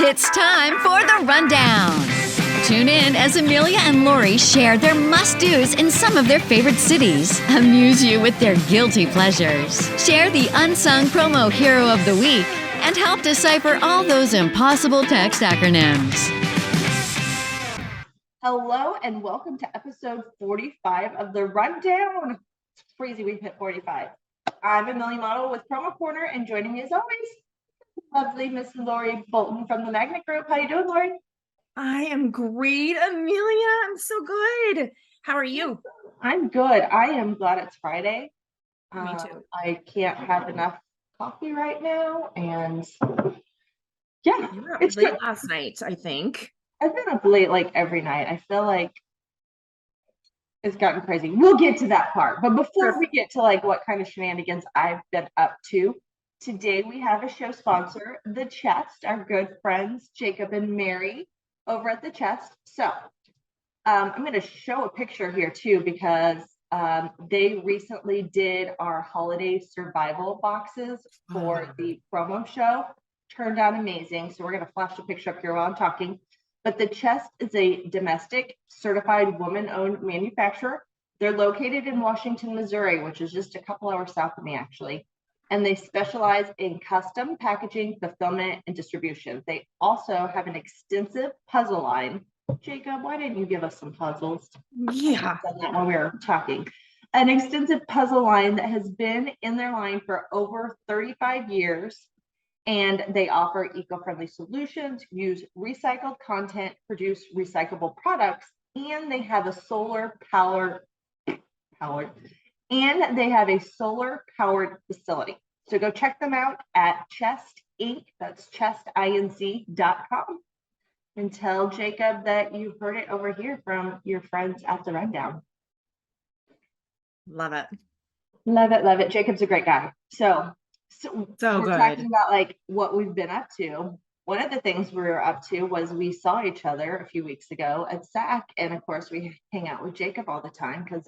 It's time for the rundown. Tune in as Amelia and Lori share their must-dos in some of their favorite cities, amuse you with their guilty pleasures, share the unsung promo hero of the week, and help decipher all those impossible text acronyms. Hello and welcome to episode 45 of the rundown. It's crazy we've hit 45. I'm Amelia Madl with PROMOCORNER, and joining me as always, lovely Miss Lori Bolton from the Magnet Group. How you doing, Lori? I am great, Amelia. I'm so good. How are you? I'm good. I am glad it's Friday. Me too. I can't have enough coffee right now, and yeah, You were up it's late good. last night, I think. I've been up late like every night. I feel like it's gotten crazy. We'll get to that part. But before we get to like what kind of shenanigans I've been up to, today we have a show sponsor, The Chest, our good friends, Jacob and Mary over at The Chest. So I'm going to show a picture here too, because they recently did our holiday survival boxes for the promo show. Turned out amazing. So we're going to flash a picture up here while I'm talking. But The Chest is a domestic certified woman-owned manufacturer. They're located in Washington, Missouri, which is just a couple hours south of me, actually. And they specialize in custom packaging, fulfillment, and distribution. They also have an extensive puzzle line. Jacob, why didn't you give us some puzzles? Yeah. I've done that when we were talking. An extensive puzzle line that has been in their line for over 35 years. And they offer eco-friendly solutions, use recycled content, produce recyclable products, and they have a solar powered solar-powered facility. So go check them out at Chest Inc. That's chestinc.com. And tell Jacob that you heard it over here from your friends at the Rundown. Love it. Love it, love it. Jacob's a great guy. So we're good. talking about like what we've been up to. One of the things we were up to was we saw each other a few weeks ago at SAC, and of course we hang out with Jacob all the time because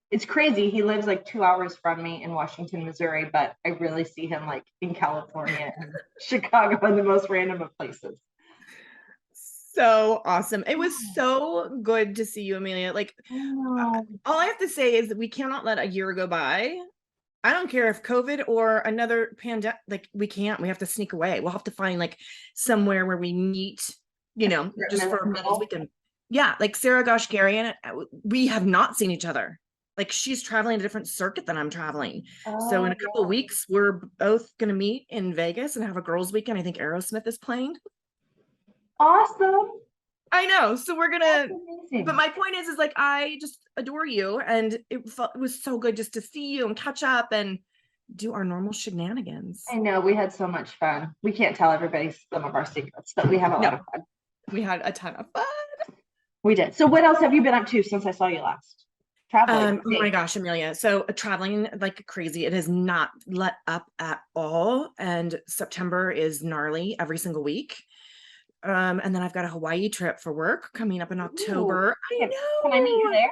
it's crazy. He lives like 2 hours from me in Washington, Missouri, but I really see him like in California and Chicago and the most random of places. So awesome. It was so good to see you, Amelia. Like, all I have to say is that we cannot let a year go by. I don't care if COVID or another pandemic, like we have to sneak away. We'll have to find like somewhere where we meet, just for a middle weekend. Yeah, like Sarah Gosh-Garian, we have not seen each other. Like she's traveling a different circuit than I'm traveling. So in a couple of weeks, we're both going to meet in Vegas and have a girls' weekend. I think Aerosmith is playing. Awesome. I know. So we're gonna, but my point is like, I just adore you. And it was so good just to see you and catch up and do our normal shenanigans. I know, we had so much fun. We can't tell everybody some of our secrets, but we have a lot of fun. We had a ton of fun. We did. So what else have you been up to since I saw you last? Traveling. Oh my gosh, Amelia. So traveling like crazy. It has not let up at all. And September is gnarly every single week. And then I've got a Hawaii trip for work coming up in October. Ooh, I know. Can I meet you there?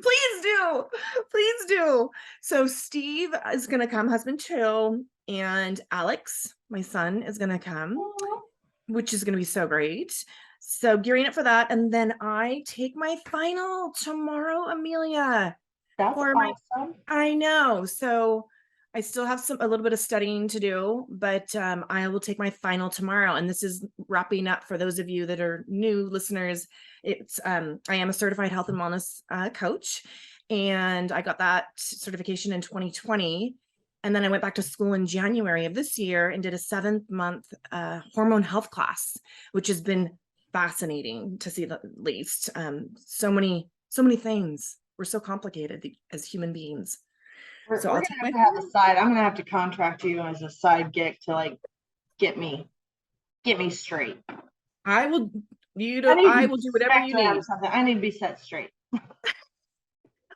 Please do. So Steve is gonna come, husband too, and Alex, my son, is gonna come, which is gonna be so great. So gearing up for that, and then I take my final tomorrow, Amelia. That's awesome. I know. So I still have a little bit of studying to do, but I will take my final tomorrow. And this is wrapping up for those of you that are new listeners. It's I am a certified health and wellness coach, and I got that certification in 2020. And then I went back to school in January of this year and did a 7-month hormone health class, which has been fascinating to see the least. So many things. We're so complicated as human beings. We're gonna have a side. I'm gonna have to contract you as a side gig to like get me straight. I will. I will do whatever you need. I need to be set straight.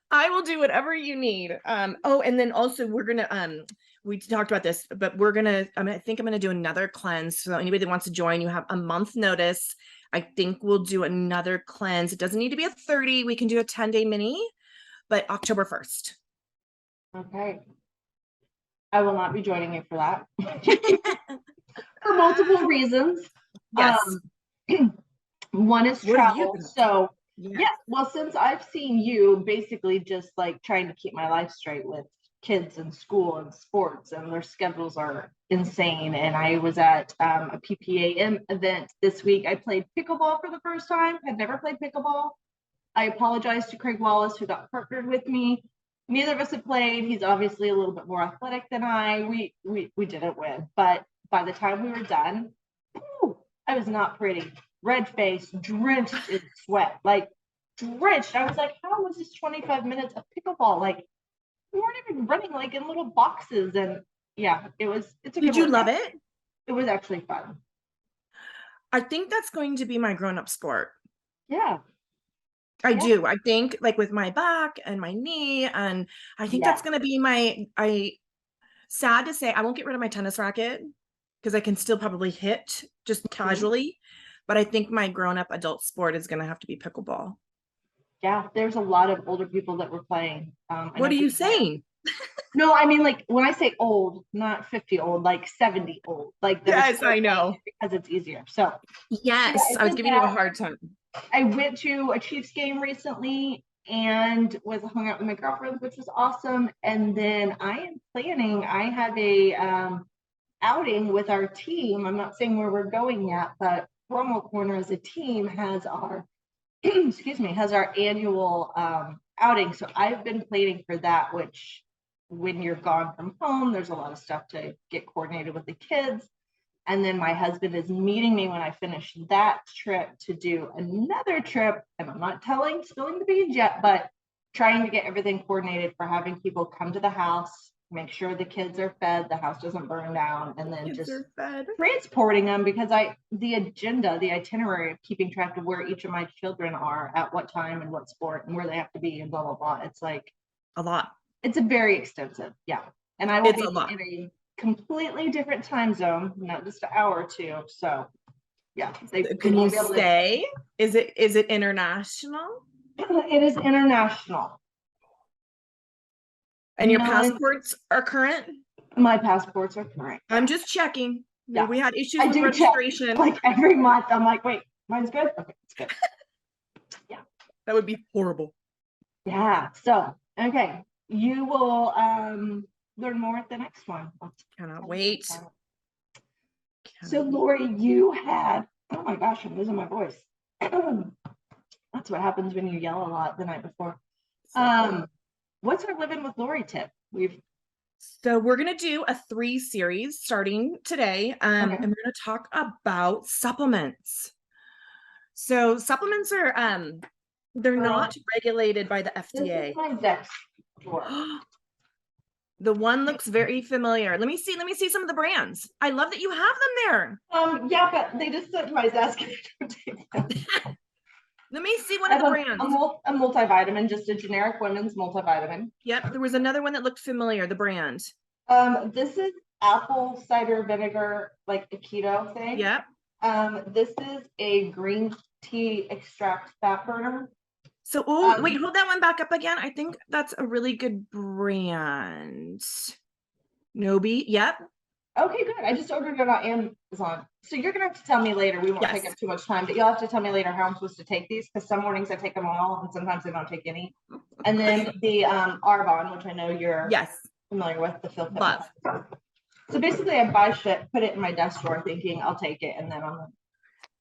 I will do whatever you need. Oh, and then also we're gonna we talked about this, but we're gonna. I think I'm gonna do another cleanse. So anybody that wants to join, you have a month notice. I think we'll do another cleanse. It doesn't need to be a 30. We can do a 10-day mini, but October 1st. Okay. I will not be joining you for that. For multiple reasons. Yes. One is What have you travel. been up to? So Yeah. yeah, well, since I've seen you basically just like trying to keep my life straight with kids and school and sports, and their schedules are insane. And I was at a PPA event this week. I played pickleball for the first time. I'd never played pickleball. I apologize to Craig Wallace, who got partnered with me. Neither of us had played. He's obviously a little bit more athletic than I. We didn't win, but by the time we were done, I was not pretty. Red face, drenched in sweat, like drenched. I was like, how was this 25 minutes of pickleball? Like, we weren't even running like in little boxes. And yeah, it's a good Did you love workout. it? It was actually fun. I think that's going to be my grown-up sport. Yeah. I Yeah. do. I think like with my back and my knee, and I think that's going to be sad to say, I won't get rid of my tennis racket because I can still probably hit just casually, but I think my grown-up adult sport is going to have to be pickleball. Yeah, there's a lot of older people that were playing. What are you saying? No, I mean, like when I say old, not 50 old, like 70 old. Like yes, I know, because it's easier. So yes, I was giving you a hard time. I went to a Chiefs game recently and was hung out with my girlfriends, which was awesome. And then I have a outing with our team. I'm not saying where we're going yet, but Promo Corner as a team has our has our annual outing. So I've been planning for that, which when you're gone from home, there's a lot of stuff to get coordinated with the kids. And then my husband is meeting me when I finish that trip to do another trip. And I'm not spilling the beans yet, but trying to get everything coordinated for having people come to the house, make sure the kids are fed, the house doesn't burn down, and then just transporting them, because the itinerary of keeping track of where each of my children are at what time and what sport and where they have to be and blah, blah, blah. It's like a lot. It's a very extensive. Yeah. And I will be in a completely different time zone, not just an hour or two. So yeah. Can you say, is it international? It is international. And your passports are current? My passports are current. I'm just checking. Yeah. We had issues with registration. Like every month, I'm like, wait, mine's good? Okay, it's good. Yeah. That would be horrible. Yeah. So, okay. You will learn more at the next one. Cannot wait. So, Lori, you had, oh my gosh, I'm losing my voice. That's what happens when you yell a lot the night before. What's our Living with Lori tip? So we're going to do a 3 series starting today. And we're going to talk about supplements. So supplements are, they're not regulated by the FDA. This is my desk drawer. The one looks very familiar. Let me see some of the brands. I love that you have them there. Yeah, but they just sit in my desk. Let me see one of the brands. A multivitamin, just a generic women's multivitamin. Yep, there was another one that looked familiar, the brand. This is apple cider vinegar, like a keto thing. Yep. This is a green tea extract fat burner. So, wait, hold that one back up again. I think that's a really good brand. Nobi, yep. Okay, good. I just ordered it on Amazon. So you're going to have to tell me later. We won't take up too much time, but you'll have to tell me later how I'm supposed to take these, because some mornings I take them all and sometimes I don't take any. And then the Arbonne, which I know you're familiar with, the Phil. So basically I buy shit, put it in my desk drawer thinking I'll take it, and then I'm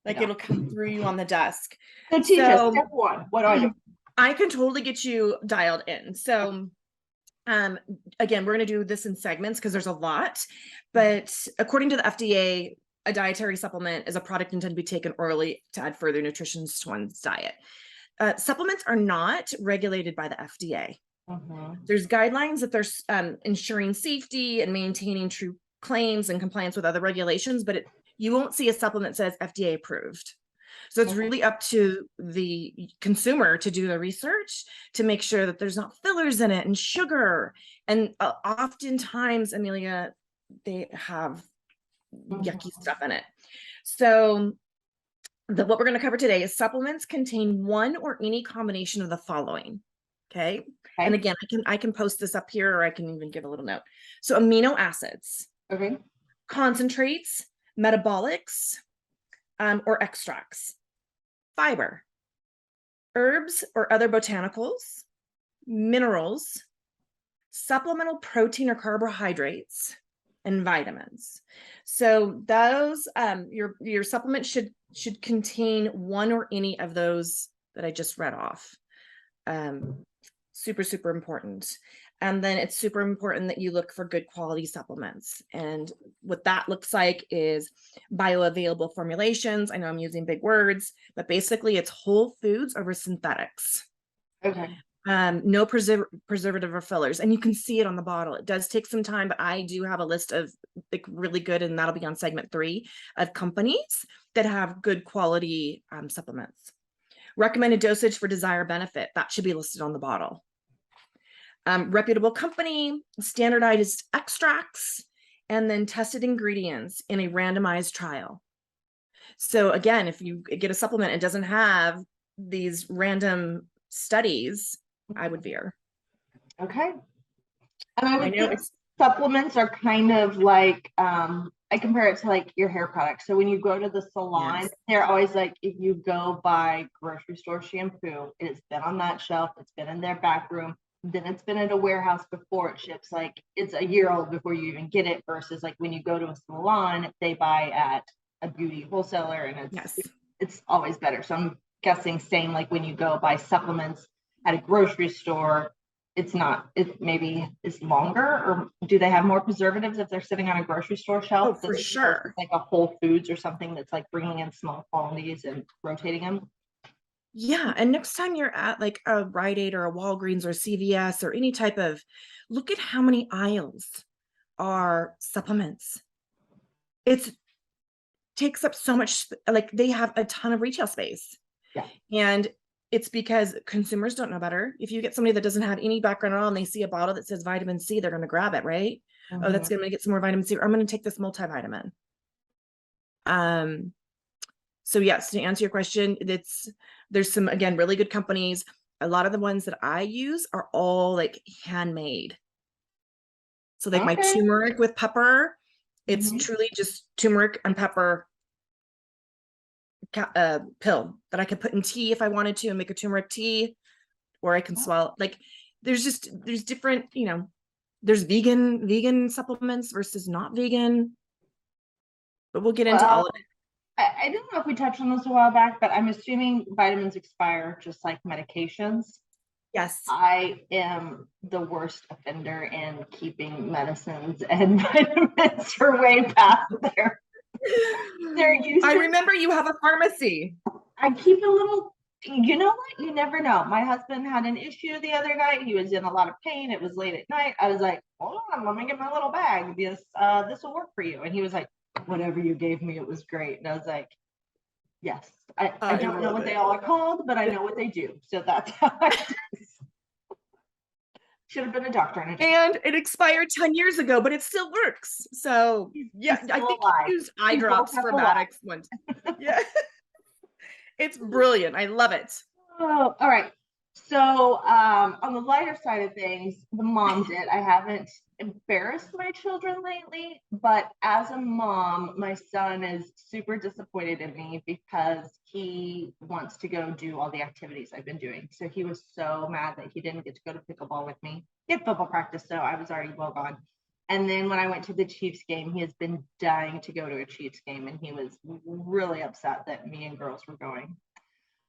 like, it'll come through you on the desk. So teach us, step 1, what do I do? I can totally get you dialed in. So again, we're going to do this in segments because there's a lot, but according to the FDA, a dietary supplement is a product intended to be taken orally to add further nutrition to one's diet. Supplements are not regulated by the FDA. There's guidelines that there's ensuring safety and maintaining true claims and compliance with other regulations, but you won't see a supplement that says FDA approved. So it's really up to the consumer to do the research to make sure that there's not fillers in it and sugar. And oftentimes, Amelia, they have yucky stuff in it. So what we're going to cover today is supplements contain one or any combination of the following. Okay. Okay. And again, I can post this up here, or I can even give a little note. So amino acids, Okay. concentrates, metabolics, or extracts, fiber, herbs or other botanicals, minerals, supplemental protein or carbohydrates, and vitamins. So those your supplement should contain one or any of those that I just read off. Super important. And then it's super important that you look for good quality supplements. And what that looks like is bioavailable formulations. I know I'm using big words, but basically it's whole foods over synthetics. Okay. No preservative or fillers. And you can see it on the bottle. It does take some time, but I do have a list of like really good, and that'll be on segment 3, of companies that have good quality supplements. Recommended dosage for desired benefit, that should be listed on the bottle. Reputable company, standardized extracts, and then tested ingredients in a randomized trial. So again, if you get a supplement and doesn't have these random studies, I would veer. Okay. And I would know think supplements are kind of like, I compare it to like your hair products. So when you go to the salon, Yes. they're always like, if you go buy grocery store shampoo, it's been on that shelf, it's been in their back room, then it's been at a warehouse before it ships. Like it's a year old before you even get it, versus like when you go to a salon, they buy at a beauty wholesaler, and it's always better. So I'm guessing same like when you go buy supplements at a grocery store, it's not, it maybe is longer, or do they have more preservatives if they're sitting on a grocery store shelf? Oh, for sure. Like a Whole Foods or something that's like bringing in small quantities and rotating them. Yeah. And next time you're at like a Rite Aid or a Walgreens or CVS or any type of, look at how many aisles are supplements. It takes up so much, like they have a ton of retail space. Yeah. And it's because consumers don't know better. If you get somebody that doesn't have any background at all and they see a bottle that says vitamin C, they're going to grab it, right? Mm-hmm. Oh, that's going to get some more vitamin C. Or I'm going to take this multivitamin. So yes, to answer your question, there's some, again, really good companies. A lot of the ones that I use are all like handmade. So like my turmeric with pepper, it's truly just turmeric and pepper pill that I could put in tea if I wanted to and make a turmeric tea, or I can swallow. Like there's different, there's vegan supplements versus not vegan, but we'll get into all of it. I don't know if we touched on this a while back, but I'm assuming vitamins expire just like medications. Yes. I am the worst offender in keeping medicines and vitamins for way past their usage. I remember you have a pharmacy. I keep a little, you know what? You never know. My husband had an issue the other night. He was in a lot of pain. It was late at night. I was like, hold on, let me get my little bag. This will work for you. And he was like, whatever you gave me, it was great. And I was like, yes. I don't know what they all are called, but I know what they do. So that's how I should have been a doctor. And it expired 10 years ago, but it still works. So yeah, I think you used eye drops for Maddox once. Yeah. It's brilliant. I love it. Oh, all right. So on the lighter side of things, the moms did. I haven't embarrassed my children lately, but as a mom, my son is super disappointed in me because he wants to go do all the activities I've been doing. So he was so mad that he didn't get to go to pickleball with me. He had football practice, so I was already well gone. And then when I went to the Chiefs game, he has been dying to go to a Chiefs game, and he was really upset that me and girls were going.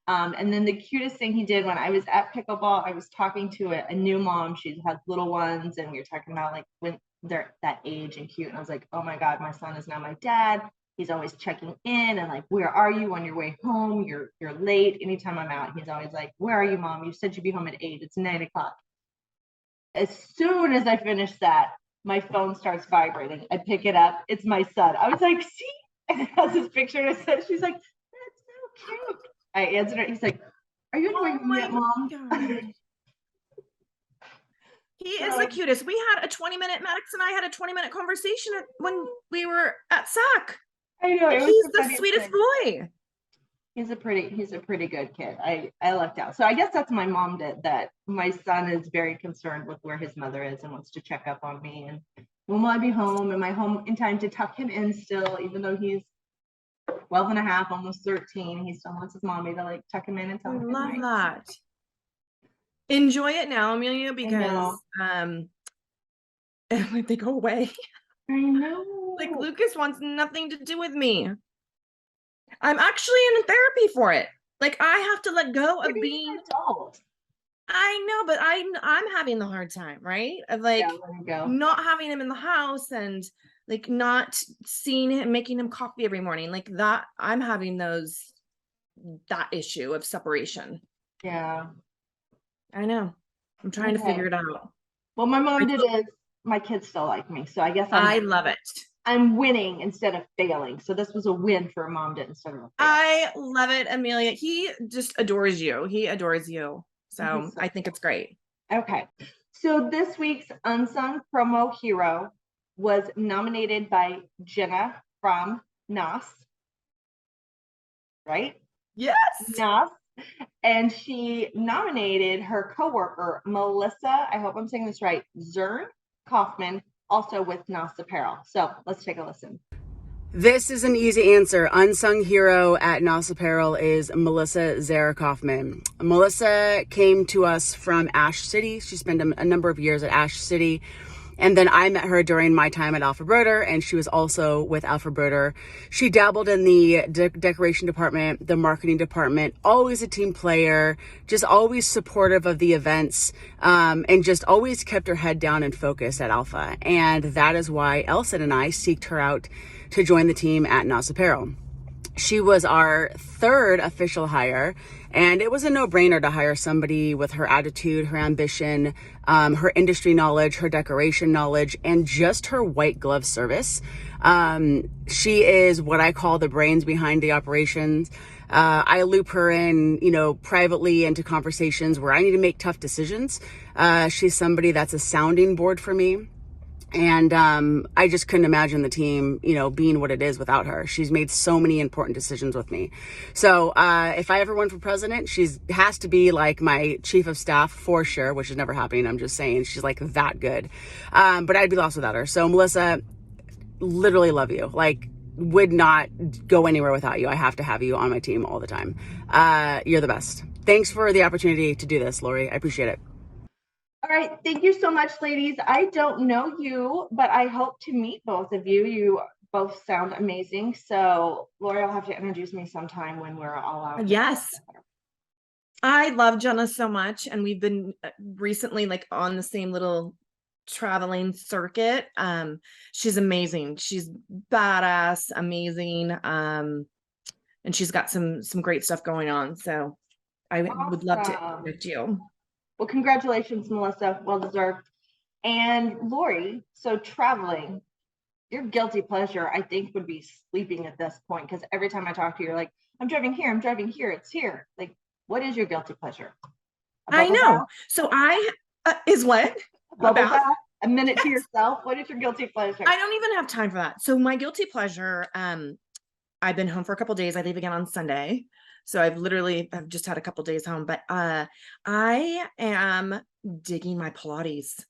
And then the cutest thing he did when I was at pickleball, I was talking to a new mom. She has little ones, and we were talking about like when they're that age and cute. And I was like, oh my God, my son is now my dad. He's always checking in and like, where are you on your way home? You're late. Anytime I'm out, he's always like, where are you, Mom? You said you'd be home at 8. It's 9 o'clock. As soon as I finish that, my phone starts vibrating. I pick it up. It's my son. I was like, see? And it has his picture. And she's like, that's so cute. I answered it. He's like, are you annoying me yet, Mom? God. He is the cutest. We had a 20-minute, Maddox and I had a 20-minute conversation when we were at SAC. I know. He's the sweetest boy. He's a pretty good kid. I lucked out. So I guess that's my mom did that. My son is very concerned with where his mother is and wants to check up on me. And when will I be home? Am I home in time to tuck him in still, even though he's 12 and a half, almost 13. He still wants his mommy to like tuck him in and tell him. I love that. Enjoy it now, Amelia, because they go away. I know. Like Lucas wants nothing to do with me. I'm actually in therapy for it. Like I have to let go of being an adult. I know, but I'm having the hard time, right? Of like not having him in the house and like not seeing him, making him coffee every morning. Like that, I'm having that issue of separation. Yeah. I know. I'm trying to figure it out. Well, my mom did it. My kids still like me. So I guess I love it. I'm winning instead of failing. So this was a win for a mom to instead of a fail. I love it, Amelia. He just adores you. He adores you. So I think it's great. Okay. So this week's Unsung Promo Hero was nominated by Jenna from NAS. Right? Yes. NAS. And she nominated her coworker, Melissa, I hope I'm saying this right, Zern Kaufman, also with NAS Apparel. So let's take a listen. This is an easy answer. Unsung hero at NAS Apparel is Melissa Zara Kaufman. Melissa came to us from Ash City. She spent a number of years at Ash City. And then I met her during my time at Alpha Broder, and she was also with Alpha Broder. She dabbled in the decoration department, the marketing department, always a team player, just always supportive of the events, and just always kept her head down and focused at Alpha. And that is why Elsa and I seeked her out to join the team at NAS Apparel. She was our third official hire, and it was a no-brainer to hire somebody with her attitude, her ambition, her industry knowledge, her decoration knowledge, and just her white glove service. She is what I call the brains behind the operations. I loop her in, privately into conversations where I need to make tough decisions. She's somebody that's a sounding board for me. And I just couldn't imagine the team, being what it is without her. She's made so many important decisions with me. So if I ever run for president, has to be like my chief of staff for sure, which is never happening. I'm just saying she's like that good. But I'd be lost without her. So Melissa, literally love you. Like would not go anywhere without you. I have to have you on my team all the time. You're the best. Thanks for the opportunity to do this, Lori. I appreciate it. All right. Thank you so much, ladies. I don't know you, but I hope to meet both of you. You both sound amazing. So Lori will have to introduce me sometime when we're all out. Yes. I love Jenna so much. And we've been recently like on the same little traveling circuit. She's amazing. She's badass, amazing. And she's got some great stuff going on. So I would love to meet you. Well, congratulations, Melissa. Well deserved. And Lori, so traveling, your guilty pleasure, I think, would be sleeping at this point, because every time I talk to you, you're like, I'm driving here, it's here. Like, what is your guilty pleasure? I know. So is what? About a minute to yourself. What is your guilty pleasure? I don't even have time for that. So my guilty pleasure, I've been home for a couple of days. I leave again on Sunday. So I've just had a couple days home, but I am digging my Pilates.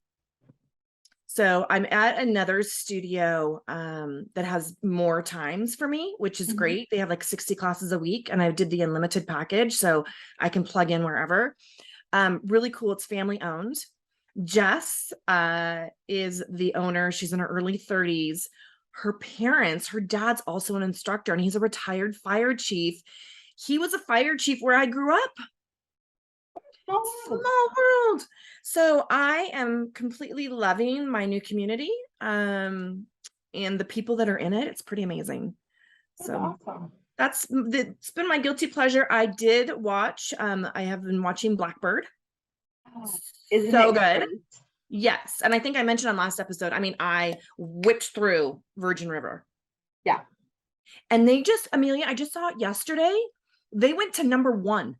So I'm at another studio that has more times for me, which is great. They have like 60 classes a week, and I did the unlimited package, so I can plug in wherever. Really cool. It's family owned. Jess is the owner. She's in her early 30s. Her dad's also an instructor, and he's a retired fire chief. He was a fire chief where I grew up. Small world. So I am completely loving my new community, and the people that are in it. It's pretty amazing. So awesome. It's been my guilty pleasure. I did watch. I have been watching Blackbird. Isn't so it good? Great? Yes, and I think I mentioned on last episode. I mean, I whipped through Virgin River. Yeah, and Amelia, I just saw it yesterday. They went to #1.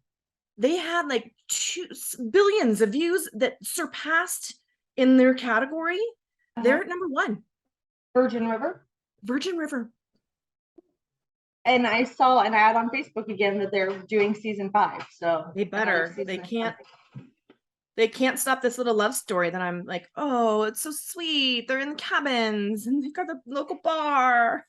They had like 2 billions of views that surpassed in their category. They're at #1. Virgin River. Virgin River. And I saw an ad on Facebook again that they're doing season 5. So They better. They can't stop this little love story that I'm like, oh, it's so sweet. They're in the cabins and they've got the local bar.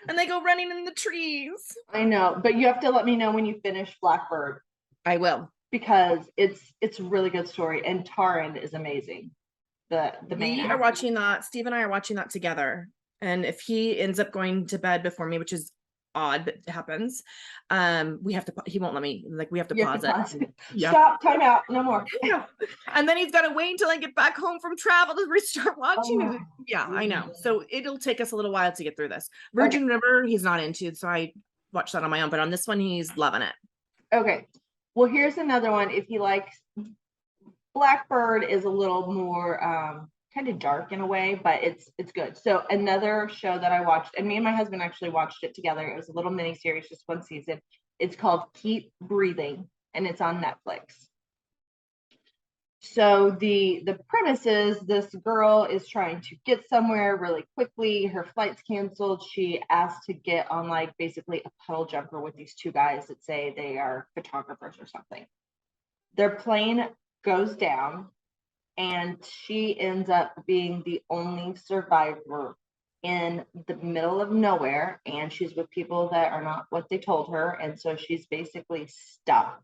And they go running in the trees. I know, but you have to let me know when you finish Blackbird. I will. Because it's a really good story, and Taran is amazing. The main We actor. are watching that. Steve and I are watching that together. And if he ends up going to bed before me, which is odd, but it happens, we have to, he won't let me, like, we have to pause it. Yeah. Stop, time out, no more. Yeah. And then he's got to wait until I get back home from travel to restart watching it. Yeah, I know. So it'll take us a little while to get through this. Virgin River, he's not into, so I watched that on my own, but on this one, he's loving it. Okay. Well, here's another one. If he likes, Blackbird is a little more kind of dark in a way, but it's good. So another show that I watched, and me and my husband actually watched it together. It was a little mini series, just one season. It's called Keep Breathing, and it's on Netflix. So the premise is this girl is trying to get somewhere really quickly. Her flight's canceled. She asked to get on like basically a puddle jumper with these 2 guys that say they are photographers or something. Their plane goes down and she ends up being the only survivor in the middle of nowhere, and she's with people that are not what they told her, and so she's basically stuck.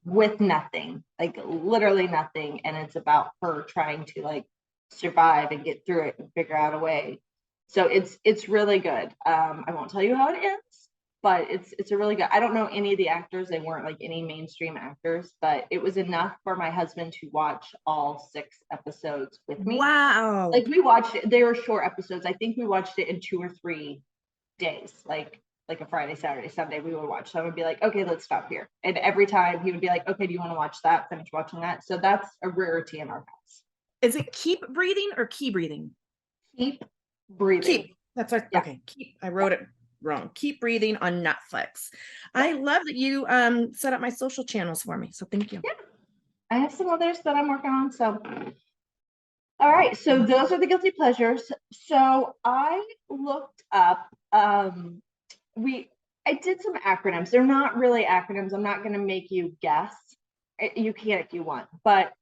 With nothing, like literally nothing, and it's about her trying to like survive and get through it and figure out a way. So it's really good. I won't tell you how it ends, but it's a really good. I don't know any of the actors. They weren't like any mainstream actors, but it was enough for my husband to watch all 6 episodes with me. Wow. Like we watched it. They were short episodes. I think we watched it in 2 or 3 days, like a Friday, Saturday, Sunday, we would watch. So I would be like, okay, let's stop here. And every time he would be like, okay, do you want to watch that? Finish watching that. So that's a rarity in our house. Is it Keep Breathing or Key Breathing? Keep Breathing. Keep. That's right. Yeah. Okay. Keep. I wrote it wrong. Keep Breathing on Netflix. Yeah. I love that you set up my social channels for me. So thank you. Yeah. I have some others that I'm working on. So all right. So those are the guilty pleasures. So I looked up I did some acronyms. They're not really acronyms. I'm not going to make you guess. You can if you want, but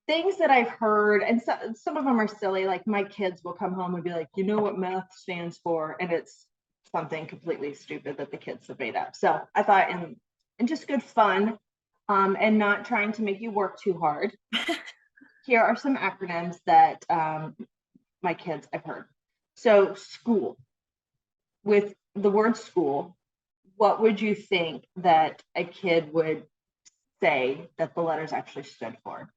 things that I've heard, and some of them are silly. Like my kids will come home and be like, you know what math stands for? And it's something completely stupid that the kids have made up. So I thought in just good fun and not trying to make you work too hard. Here are some acronyms that my kids I've heard. So school. With the word school, what would you think that a kid would say that the letters actually stood for?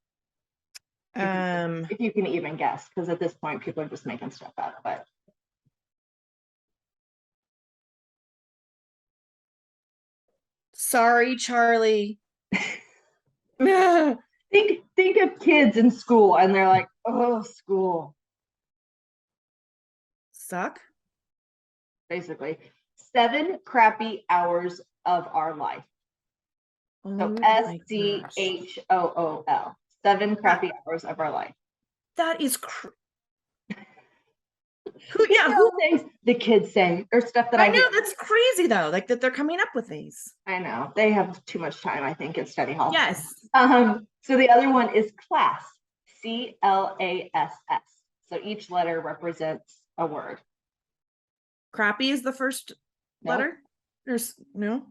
If you can even guess, because at this point people are just making stuff up. But sorry, Charlie. think of kids in school and they're like, oh, school. Suck. Basically 7 crappy hours of our life. So SCHOOL. 7 crappy hours of our life. That is who things the kids say or stuff that I know. That's crazy though, like that they're coming up with these. I know they have too much time, I think, at study hall. Yes. So the other one is class. CLASS. So each letter represents a word. Crappy is the first letter. There's no.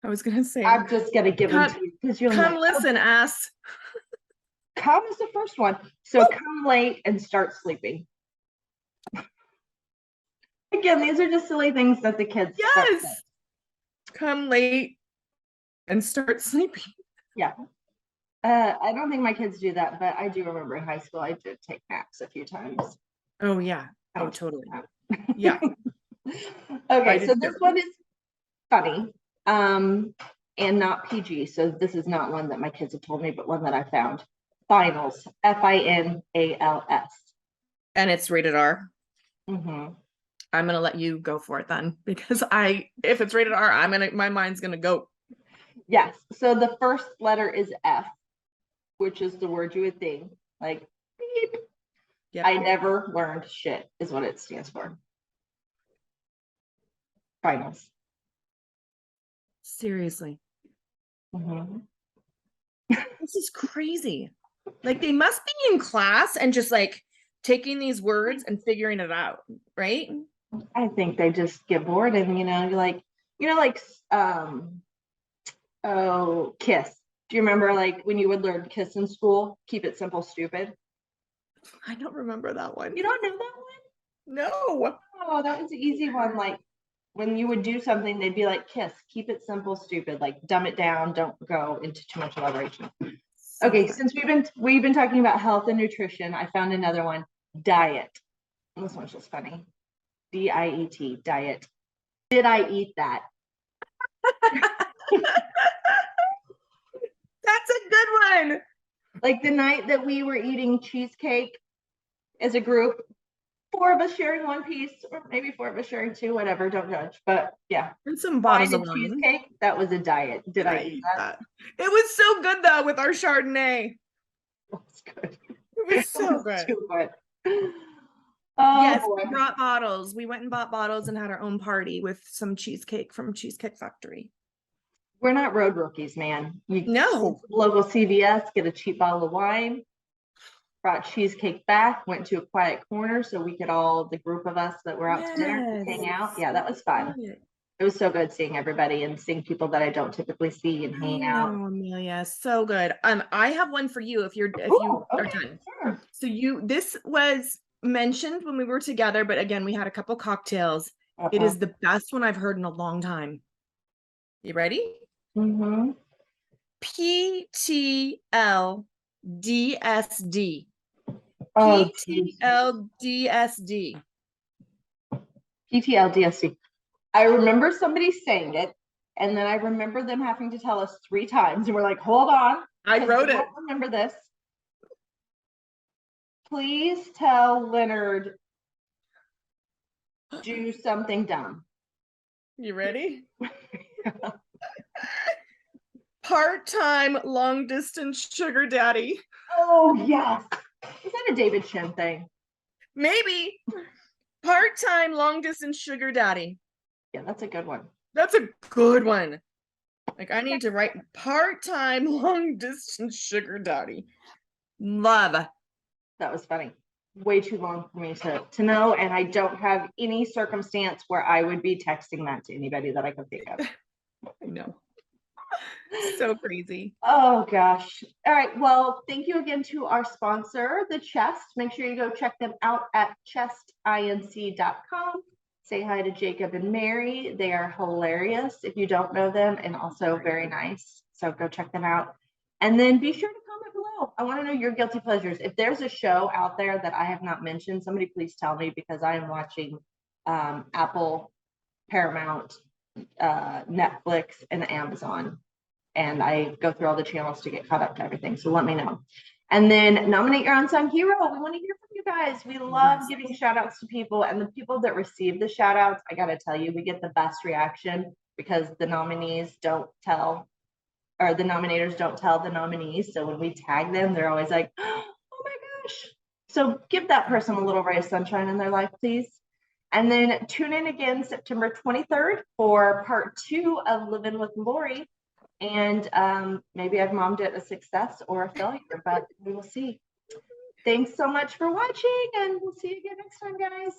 I was gonna say I'm just gonna give them to you because you'll come listen, ass. Come is the first one. So come late and start sleeping. Again, these are just silly things that the kids. Yes. Come late and start sleeping. Yeah. I don't think my kids do that, but I do remember in high school I did take naps a few times. Oh yeah. Oh totally. Yeah. Okay, so this one is funny. And not PG. So this is not one that my kids have told me, but one that I found. Finals. FINALS. And it's rated R. Mm-hmm. I'm gonna let you go for it then, because if it's rated R, my mind's gonna go. Yes. So the first letter is F. which is the word you would think, like beep. Yep. I never learned shit is what it stands for. Finals. Seriously. Mhm. This is crazy. Like they must be in class and just like taking these words and figuring it out, right? I think they just get bored and you're like oh, kiss. Do you remember like when you would learn kiss in school? Keep it simple, stupid. I don't remember that one. You don't know that one? No. Oh, that was an easy one. Like when you would do something, they'd be like, kiss, keep it simple, stupid, like dumb it down, don't go into too much elaboration. So Okay, fun. since we've been talking about health and nutrition, I found another one, diet. This one's just funny. DIET, diet. Did I eat that? That's a good one. Like the night that we were eating cheesecake as a group, 4 of us sharing one piece, or maybe 4 of us sharing 2, whatever, don't judge. But yeah, And some bottles of wine wine. and cheesecake, that was a diet. Did I eat that? It was so good though with our Chardonnay. That's good. It was so good. Too good. Oh, Yes, boy. we brought bottles. We went and bought bottles and had our own party with some cheesecake from Cheesecake Factory. We're not road rookies, man. You No. local CVS, get a cheap bottle of wine, brought cheesecake back, went to a quiet corner so we could all, the group of us that were out to dinner, hang out. Yeah, that was fun. It was so good seeing everybody and seeing people that I don't typically see and hang out. Oh, Amelia, so good. I have one for you if you are done. Sure. So this was mentioned when we were together, but again, we had a couple cocktails. It is the best one I've heard in a long time. You ready? Mm-hmm. PTLDSD. Oh, PTLDSD. PTLDSD. I remember somebody saying it, and then I remember them having to tell us 3 times, and we're like, hold on. I wrote it. Remember this. Please tell Leonard do something dumb. You ready? Part-time long-distance sugar daddy. Oh, yes. Is that a David Shin thing? Maybe. Part-time long-distance sugar daddy. Yeah, that's a good one. That's a good one. Like I need to write part-time long-distance sugar daddy. Love. That was funny. Way too long for me to know, and I don't have any circumstance where I would be texting that to anybody that I could think of. I know. So crazy. Oh gosh. All right. Well, thank you again to our sponsor, The Chest. Make sure you go check them out at chestinc.com. Say hi to Jacob and Mary. They are hilarious if you don't know them, and also very nice. So go check them out. And then be sure to comment below. I want to know your guilty pleasures. If there's a show out there that I have not mentioned, somebody please tell me, because I am watching Apple, Paramount, Netflix, and Amazon. And I go through all the channels to get caught up to everything. So let me know. And then nominate your unsung hero. We want to hear from you guys. We love giving shout outs to people, and the people that receive the shout outs, I got to tell you, we get the best reaction because the nominees don't tell, or the nominators don't tell the nominees. So when we tag them, they're always like, oh my gosh. So give that person a little ray of sunshine in their life, please. And then tune in again September 23rd for part 2 of Living with Lori. And maybe I've mommed it a success or a failure, but we will see. Thanks so much for watching, and we'll see you again next time, guys.